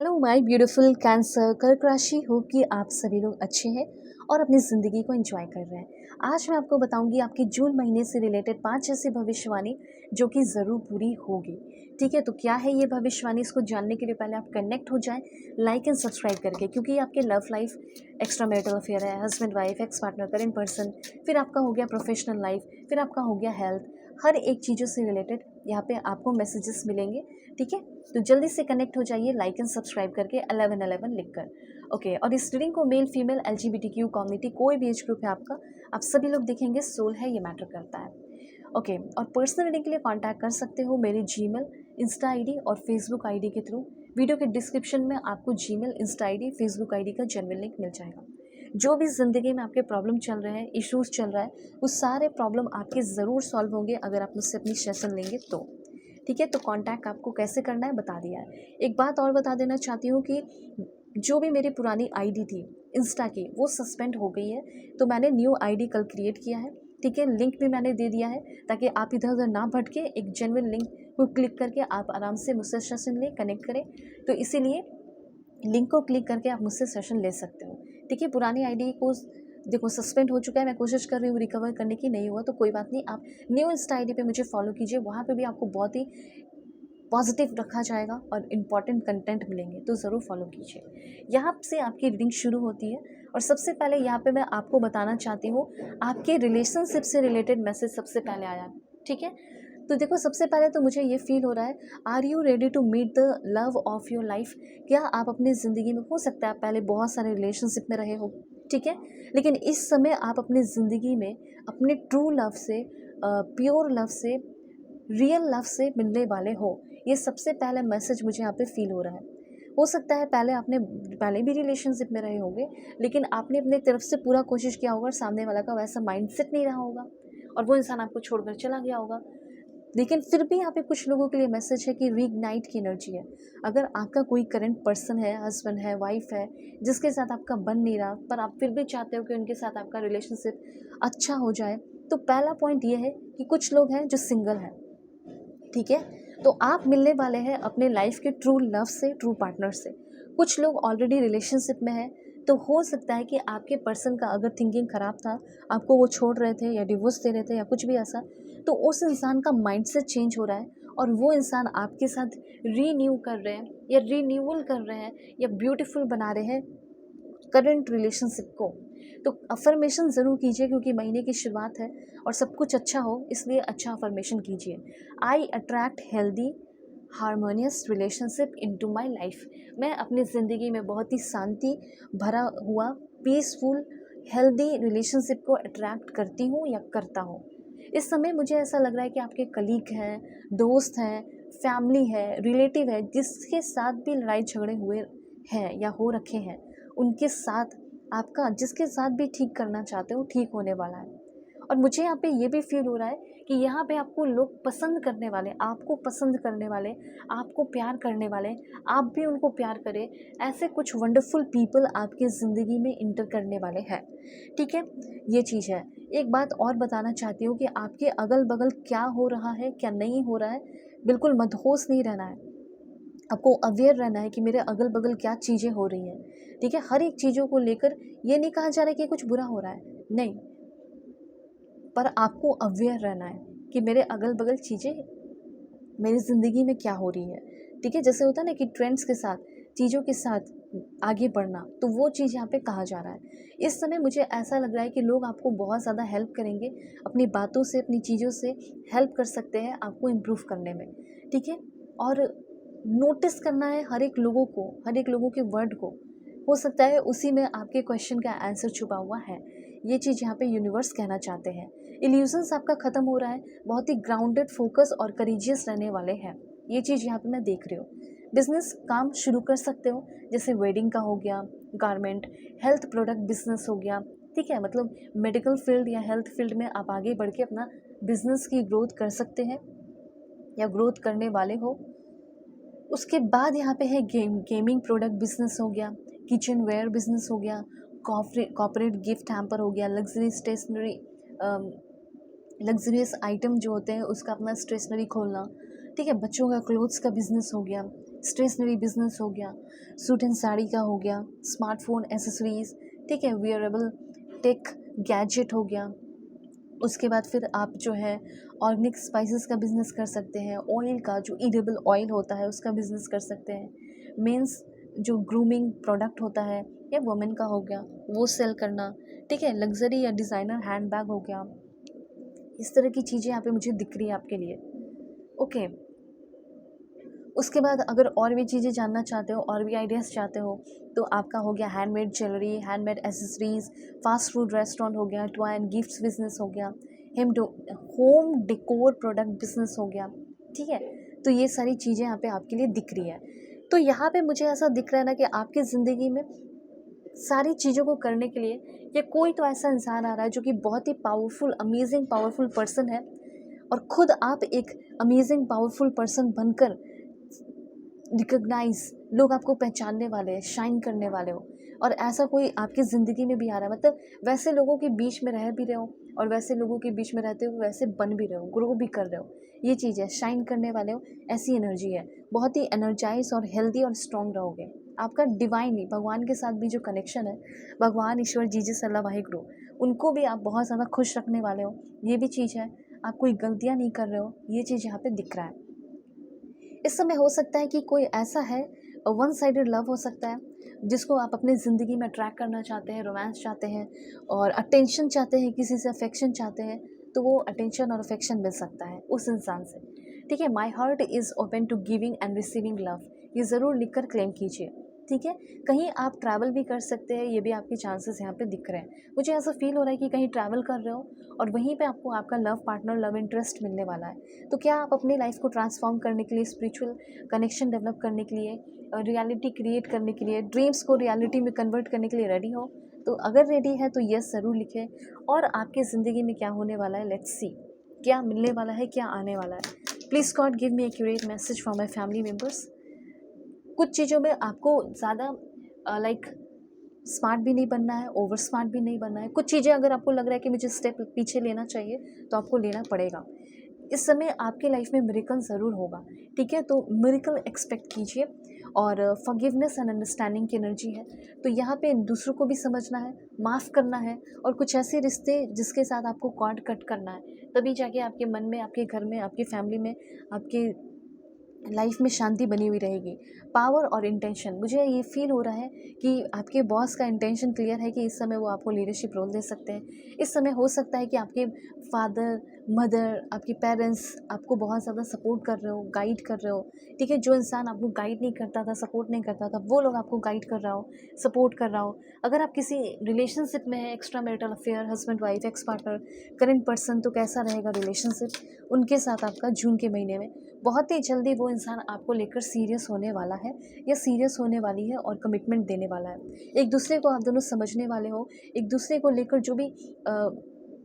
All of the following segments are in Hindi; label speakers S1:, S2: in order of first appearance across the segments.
S1: हेलो माय ब्यूटीफुल कैंसर कर्क राशि हो कि आप सभी लोग अच्छे हैं और अपनी ज़िंदगी को एंजॉय कर रहे हैं। आज मैं आपको बताऊंगी आपकी जून महीने से रिलेटेड 5 ऐसी भविष्यवाणी जो कि ज़रूर पूरी होगी। ठीक है, तो क्या है ये भविष्यवाणी, इसको जानने के लिए पहले आप कनेक्ट हो जाएं लाइक एंड सब्सक्राइब करके, क्योंकि आपके love life, extra marital affair है, husband wife, ex partner, current person, फिर आपका हो गया प्रोफेशनल लाइफ, फिर आपका हो गया हेल्थ, हर एक चीज़ों से रिलेटेड यहाँ पे आपको मैसेजेस मिलेंगे। ठीक है, तो जल्दी से कनेक्ट हो जाइए लाइक एंड सब्सक्राइब करके 1111 लिखकर। ओके, और इस रीडिंग को मेल फीमेल LGBTQ कम्युनिटी कोई भी एज ग्रुप है आपका, आप सभी लोग देखेंगे, सोल है, ये मैटर करता है। ओके, और पर्सनल रीडिंग के लिए कांटेक्ट कर सकते हो मेरी जीमेल, इंस्टा आईडी और फेसबुक आईडी के थ्रू। वीडियो के डिस्क्रिप्शन में आपको Gmail, Insta ID, Facebook ID का जेन्युइन लिंक मिल जाएगा। जो भी ज़िंदगी में आपके प्रॉब्लम चल रहे हैं, इश्यूज चल रहा है, वो सारे प्रॉब्लम आपके ज़रूर सॉल्व होंगे अगर आप मुझसे अपनी सेशन लेंगे तो। ठीक है, तो कांटेक्ट आपको कैसे करना है बता दिया है। एक बात और बता देना चाहती हूँ कि जो भी मेरी पुरानी आईडी थी इंस्टा की, वो सस्पेंड हो गई है, तो मैंने न्यू आईडी कल क्रिएट किया है। ठीक है, लिंक भी मैंने दे दिया है ताकि आप इधर उधर ना भटके, एक जेन्युइन लिंक को क्लिक करके आप आराम से मुझसे सेशन लें, कनेक्ट करें। तो इसीलिए लिंक को क्लिक करके आप मुझसे सेशन ले सकते हो। ठीक है, पुरानी आईडी को देखो सस्पेंड हो चुका है, मैं कोशिश कर रही हूँ रिकवर करने की, नहीं हुआ तो कोई बात नहीं, आप न्यू इंस्टा आईडी पे मुझे फॉलो कीजिए, वहाँ पे भी आपको बहुत ही पॉजिटिव रखा जाएगा और इम्पॉर्टेंट कंटेंट मिलेंगे, तो ज़रूर फॉलो कीजिए। यहाँ से आपकी रीडिंग शुरू होती है और सबसे पहले यहाँ पे मैं आपको बताना चाहती हूँ, आपके रिलेशनशिप से रिलेटेड मैसेज सबसे पहले आया। ठीक है, तो देखो सबसे पहले तो मुझे ये फील हो रहा है, are you ready to meet the love of your life. क्या आप अपनी ज़िंदगी में, हो सकता है आप पहले बहुत सारे रिलेशनशिप में रहे हो, ठीक है, लेकिन इस समय आप अपनी ज़िंदगी में अपने ट्रू लव से, प्योर लव से, रियल लव से मिलने वाले हो। ये सबसे पहला मैसेज मुझे यहाँ पे फील हो रहा है। हो सकता है पहले भी रिलेशनशिप में रहे होंगे, लेकिन आपने अपने तरफ से पूरा कोशिश किया होगा और सामने वाला का वैसा माइंडसेट नहीं रहा होगा और वो इंसान आपको छोड़कर चला गया होगा। लेकिन फिर भी यहाँ पे कुछ लोगों के लिए मैसेज है कि रीइग्नाइट की एनर्जी है। अगर आपका कोई करंट पर्सन है, हस्बैंड है, वाइफ है, जिसके साथ आपका बन नहीं रहा, पर आप फिर भी चाहते हो कि उनके साथ आपका रिलेशनशिप अच्छा हो जाए, तो पहला पॉइंट ये है कि कुछ लोग हैं जो सिंगल हैं। ठीक है, तो आप मिलने वाले हैं अपने लाइफ के ट्रू लव से, ट्रू पार्टनर से। कुछ लोग ऑलरेडी रिलेशनशिप में हैं, तो हो सकता है कि आपके पर्सन का अगर थिंकिंग ख़राब था, आपको वो छोड़ रहे थे या डिवोर्स दे रहे थे या कुछ भी ऐसा, तो उस इंसान का माइंडसेट चेंज हो रहा है और वो इंसान आपके साथ रीन्यू कर रहे हैं या रीन्यूअल कर रहे हैं या ब्यूटीफुल बना रहे हैं करंट रिलेशनशिप को। तो अफर्मेशन ज़रूर कीजिए, क्योंकि महीने की शुरुआत है और सब कुछ अच्छा हो, इसलिए अच्छा अफर्मेशन कीजिए। I attract healthy harmonious relationship into my life. मैं अपनी ज़िंदगी में बहुत ही शांति भरा हुआ, पीसफुल, हेल्दी रिलेशनशिप को अट्रैक्ट करती हूँ या करता हूँ। इस समय मुझे ऐसा लग रहा है कि आपके कलीग हैं, दोस्त हैं, फैमिली है, रिलेटिव है, जिसके साथ भी लड़ाई झगड़े हुए हैं या हो रखे हैं, उनके साथ आपका, जिसके साथ भी ठीक करना चाहते हो, ठीक होने वाला है। और मुझे यहाँ पे ये भी फील हो रहा है कि यहाँ पे आपको लोग पसंद करने वाले, आपको पसंद करने वाले, आपको प्यार करने वाले, आप भी उनको प्यार करें, ऐसे कुछ वंडरफुल पीपल आपकी ज़िंदगी में इंटर करने वाले हैं। ठीक है, ये चीज़ है। एक बात और बताना चाहती हूँ कि आपके अगल बगल क्या हो रहा है, क्या नहीं हो रहा है, बिल्कुल मदहोश नहीं रहना है। आपको अवेयर रहना है कि मेरे अगल बगल क्या चीज़ें हो रही हैं। ठीक है, हर एक चीज़ों को लेकर ये नहीं कहा जा रहा है कि कुछ बुरा हो रहा है, नहीं, पर आपको अवेयर रहना है कि मेरे अगल बगल चीज़ें मेरी ज़िंदगी में क्या हो रही है। ठीक है, जैसे होता है ना कि ट्रेंड्स के साथ, चीज़ों के साथ आगे बढ़ना, तो वो चीज़ यहाँ पे कहा जा रहा है। इस समय मुझे ऐसा लग रहा है कि लोग आपको बहुत ज़्यादा हेल्प करेंगे, अपनी बातों से, अपनी चीज़ों से हेल्प कर सकते हैं आपको इम्प्रूव करने में। ठीक है, और नोटिस करना है हर एक लोगों को, हर एक लोगों के वर्ड को। हो सकता है उसी में आपके क्वेश्चन का आंसर छुपा हुआ है। ये चीज़ यहाँ पे यूनिवर्स कहना चाहते हैं। इल्यूजन्स आपका ख़त्म हो रहा है, बहुत ही ग्राउंडेड, फोकस और करेजियस रहने वाले हैं, ये चीज़ यहाँ पे मैं देख रही हूँ। बिजनेस काम शुरू कर सकते हो, जैसे वेडिंग का हो गया, गारमेंट, हेल्थ प्रोडक्ट बिजनेस हो गया। ठीक है, मतलब मेडिकल फील्ड या हेल्थ फील्ड में आप आगे बढ़ के अपना बिजनेस की ग्रोथ कर सकते हैं या ग्रोथ करने वाले हो। उसके बाद यहाँ पे है गेमिंग प्रोडक्ट बिजनेस हो गया, किचन वेयर बिजनेस हो गया, कॉर्पोरेट गिफ्ट हैम्पर हो गया, लग्जरी स्टेशनरी, लग्जरियस आइटम जो होते हैं उसका अपना स्टेशनरी खोलना। ठीक है, बच्चों का क्लोथ्स का बिजनेस हो गया, स्टेशनरी बिजनेस हो गया, सूट एंड साड़ी का हो गया, स्मार्टफोन एसेसरीज, ठीक है, वियरेबल टेक गैजेट हो गया। उसके बाद फिर आप जो है ऑर्गेनिक स्पाइसेस का बिज़नेस कर सकते हैं, ऑयल का जो ईडेबल ऑयल होता है उसका बिज़नेस कर सकते हैं, मेंस जो ग्रूमिंग प्रोडक्ट होता है या वुमेन का हो गया वो सेल करना, ठीक है, लग्जरी या डिज़ाइनर हैंडबैग हो गया। इस तरह की चीज़ें यहाँ पे मुझे दिख रही है आपके लिए। ओके, उसके बाद अगर और भी चीज़ें जानना चाहते हो, और भी आइडियाज़ चाहते हो, तो आपका हो गया handmade jewellery, handmade accessories, fast food restaurant हो गया, टॉय एंड गिफ्ट्स बिजनेस हो गया, होम डेकोर प्रोडक्ट बिजनेस हो गया, ठीक है। तो ये सारी चीज़ें यहाँ पे आपके लिए दिख रही है। तो यहाँ पे मुझे ऐसा दिख रहा है ना कि आपकी ज़िंदगी में सारी चीज़ों को करने के लिए या कोई तो ऐसा इंसान आ रहा है जो कि बहुत ही पावरफुल, अमेजिंग पावरफुल पर्सन है, और ख़ुद आप एक अमेजिंग पावरफुल पर्सन बनकर रिकग्नाइज, लोग आपको पहचानने वाले हैं, शाइन करने वाले हो, और ऐसा कोई आपकी ज़िंदगी में भी आ रहा है, मतलब वैसे लोगों के बीच में रह भी रहे हो और वैसे लोगों के बीच में रहते हो वैसे बन भी रहे हो, ग्रो भी कर रहे हो। ये चीज़ है, शाइन करने वाले हो, ऐसी एनर्जी है, बहुत ही एनर्जाइज और हेल्दी और स्ट्रॉन्ग रहोगे। आपका डिवाइनली भगवान के साथ भी जो कनेक्शन है, भगवान, ईश्वर, जीसस, अल्लाह, वाहिगुरु, उनको भी आप बहुत ज़्यादा खुश रखने वाले हो, ये भी चीज़ है। आप कोई गलतियाँ नहीं कर रहे हो, ये चीज़ यहाँ पे दिख रहा है। इस समय हो सकता है कि कोई ऐसा है, वन साइडेड लव हो सकता है, जिसको आप अपनी ज़िंदगी में अट्रैक्ट करना चाहते हैं, रोमांस चाहते हैं और अटेंशन चाहते हैं, किसी से अफेक्शन चाहते हैं, तो वो अटेंशन और अफेक्शन मिल सकता है उस इंसान से, ठीक है। My heart is open to giving and receiving love, ये ज़रूर लिख कर क्लेम कीजिए, ठीक है। कहीं आप ट्रैवल भी कर सकते हैं, ये भी आपके चांसेस यहाँ पे दिख रहे हैं। मुझे ऐसा फील हो रहा है कि कहीं ट्रैवल कर रहे हो और वहीं पे आपको आपका लव पार्टनर, लव इंटरेस्ट मिलने वाला है। तो क्या आप अपनी लाइफ को ट्रांसफॉर्म करने के लिए, स्पिरिचुअल कनेक्शन डेवलप करने के लिए, रियलिटी क्रिएट करने के लिए, ड्रीम्स को रियलिटी में कन्वर्ट करने के लिए रेडी हो? तो अगर रेडी है तो यस ज़रूर लिखें। और आपकी ज़िंदगी में क्या होने वाला है, लेट्स सी, क्या मिलने वाला है, क्या आने वाला है। Please God give me accurate message for my family members. कुछ चीज़ों में आपको ज़्यादा लाइक स्मार्ट भी नहीं बनना है, ओवर स्मार्ट भी नहीं बनना है। कुछ चीज़ें अगर आपको लग रहा है कि मुझे स्टेप पीछे लेना चाहिए, तो आपको लेना पड़ेगा। इस समय आपके लाइफ में मिरेकल ज़रूर होगा, ठीक है। तो मिरेकल एक्सपेक्ट कीजिए। और फॉरगिवनेस एंड अंडरस्टैंडिंग की एनर्जी है, तो यहाँ पे दूसरों को भी समझना है, माफ़ करना है, और कुछ ऐसे रिश्ते जिसके साथ आपको कॉर्ड कट करना है, तभी जाके आपके मन में, आपके घर में, आपकी फैमिली में, आपके लाइफ में शांति बनी हुई रहेगी। पावर और इंटेंशन, मुझे ये फील हो रहा है कि आपके बॉस का इंटेंशन क्लियर है कि इस समय वो आपको लीडरशिप रोल दे सकते हैं। इस समय हो सकता है कि आपके फादर, मदर, आपके पेरेंट्स आपको बहुत ज़्यादा सपोर्ट कर रहे हो, गाइड कर रहे हो, ठीक है। जो इंसान आपको गाइड नहीं करता था, सपोर्ट नहीं करता था, वो लोग आपको गाइड कर रहा हो, सपोर्ट कर रहा हो। अगर आप किसी रिलेशनशिप में है, extra marital affair, husband wife, ex partner, current person, तो कैसा रहेगा रिलेशनशिप उनके साथ आपका जून के महीने में? बहुत ही जल्दी वो इंसान आपको लेकर सीरियस होने वाला है या सीरियस होने वाली है और कमिटमेंट देने वाला है। एक दूसरे को आप दोनों समझने वाले हो, एक दूसरे को लेकर जो भी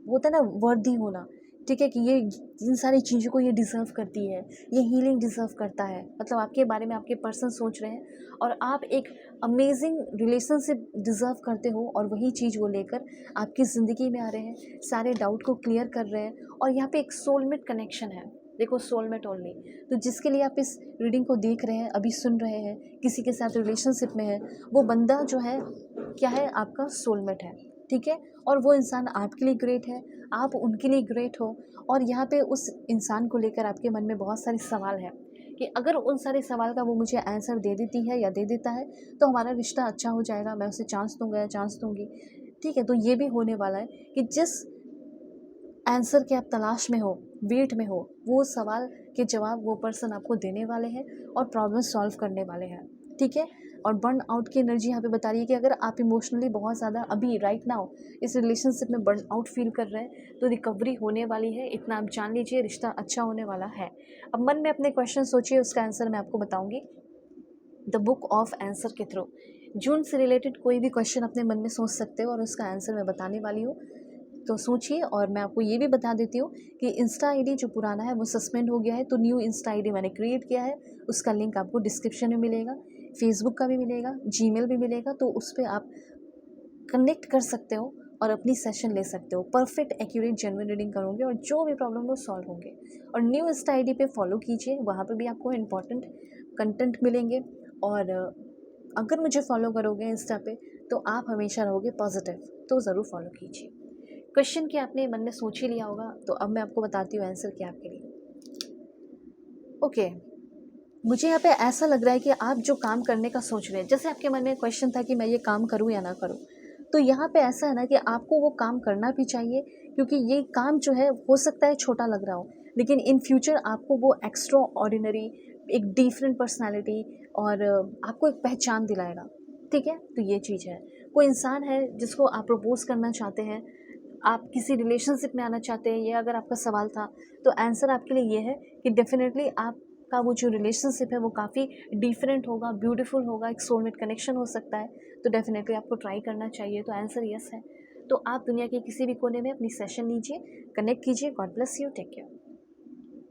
S1: होता है ना, वर्दी होना, ठीक है, कि ये इन सारी चीज़ों को ये डिज़र्व करती है, ये हीलिंग डिज़र्व करता है, मतलब आपके बारे में आपके पर्सन सोच रहे हैं और आप एक अमेजिंग रिलेशनशिप डिज़र्व करते हो, और वही चीज़ वो लेकर आपकी ज़िंदगी में आ रहे हैं, सारे डाउट को क्लियर कर रहे हैं। और यहाँ पे एक सोलमेट कनेक्शन है, देखो, सोलमेट ओनली। तो जिसके लिए आप इस रीडिंग को देख रहे हैं, अभी सुन रहे हैं, किसी के साथ रिलेशनशिप में है, वो बंदा जो है क्या है, आपका सोलमेट है, ठीक है। और वो इंसान आपके लिए ग्रेट है, आप उनके लिए ग्रेट हो। और यहाँ पे उस इंसान को लेकर आपके मन में बहुत सारे सवाल हैं कि अगर उन सारे सवाल का वो मुझे आंसर दे देती है या दे देता है, तो हमारा रिश्ता अच्छा हो जाएगा, मैं उसे चांस दूंगा या चांस दूंगी, ठीक है। तो ये भी होने वाला है कि जिस आंसर के आप तलाश में हो, वेट में हो, वो सवाल के जवाब वो पर्सन आपको देने वाले हैं और प्रॉब्लम सॉल्व करने वाले हैं, ठीक है। और बर्न आउट की एनर्जी यहाँ पे बता रही है कि अगर आप इमोशनली बहुत ज़्यादा अभी राइट नाउ इस रिलेशनशिप में बर्न आउट फील कर रहे हैं, तो रिकवरी होने वाली है, इतना आप जान लीजिए, रिश्ता अच्छा होने वाला है। अब मन में अपने क्वेश्चन सोचिए, उसका आंसर मैं आपको बताऊँगी द बुक ऑफ आंसर के थ्रू। जून से रिलेटेड कोई भी क्वेश्चन अपने मन में सोच सकते हो और उसका आंसर मैं बताने वाली हूँ, तो सोचिए। और मैं आपको ये भी बता देती हूँ कि इंस्टा आईडी जो पुराना है वो सस्पेंड हो गया है, तो न्यू इंस्टा आईडी मैंने क्रिएट किया है, उसका लिंक आपको डिस्क्रिप्शन में मिलेगा, फेसबुक का भी मिलेगा, जीमेल भी मिलेगा, तो उस पर आप कनेक्ट कर सकते हो और अपनी सेशन ले सकते हो। परफेक्ट एक्यूरेट जेन्युइन रीडिंग करोगे और जो भी प्रॉब्लम वो सॉल्व होंगे। और न्यू इंस्टा आईडी पे फॉलो कीजिए, वहाँ पे भी आपको इंपॉर्टेंट कंटेंट मिलेंगे। और अगर मुझे फॉलो करोगे इंस्टा पे तो आप हमेशा रहोगे पॉजिटिव, तो ज़रूर फॉलो कीजिए। क्वेश्चन क्या आपने मन में सोच ही लिया होगा, तो अब मैं आपको बताती हूँ आंसर क्या आपके लिए। ओके, मुझे यहाँ पे ऐसा लग रहा है कि आप जो काम करने का सोच रहे हैं, जैसे आपके मन में क्वेश्चन था कि मैं ये काम करूँ या ना करूँ, तो यहाँ पे ऐसा है ना कि आपको वो काम करना भी चाहिए, क्योंकि ये काम जो है हो सकता है छोटा लग रहा हो, लेकिन इन फ्यूचर आपको वो एक्स्ट्रा ऑर्डिनरी, एक डिफरेंट पर्सनालिटी और आपको एक पहचान दिलाएगा। ठीक है, तो ये चीज़ है। कोई इंसान है जिसको आप प्रपोज करना चाहते हैं, आप किसी रिलेशनशिप में आना चाहते हैं, ये अगर आपका सवाल था, तो आंसर आपके लिए ये है कि डेफिनेटली आपका वो जो रिलेशनशिप है वो काफ़ी डिफरेंट होगा, ब्यूटीफुल होगा, एक सोलमेट कनेक्शन हो सकता है, तो डेफिनेटली आपको ट्राई करना चाहिए। तो आंसर यस है। तो आप दुनिया के किसी भी कोने में अपनी सेशन लीजिए, कनेक्ट कीजिए। God bless you, take care.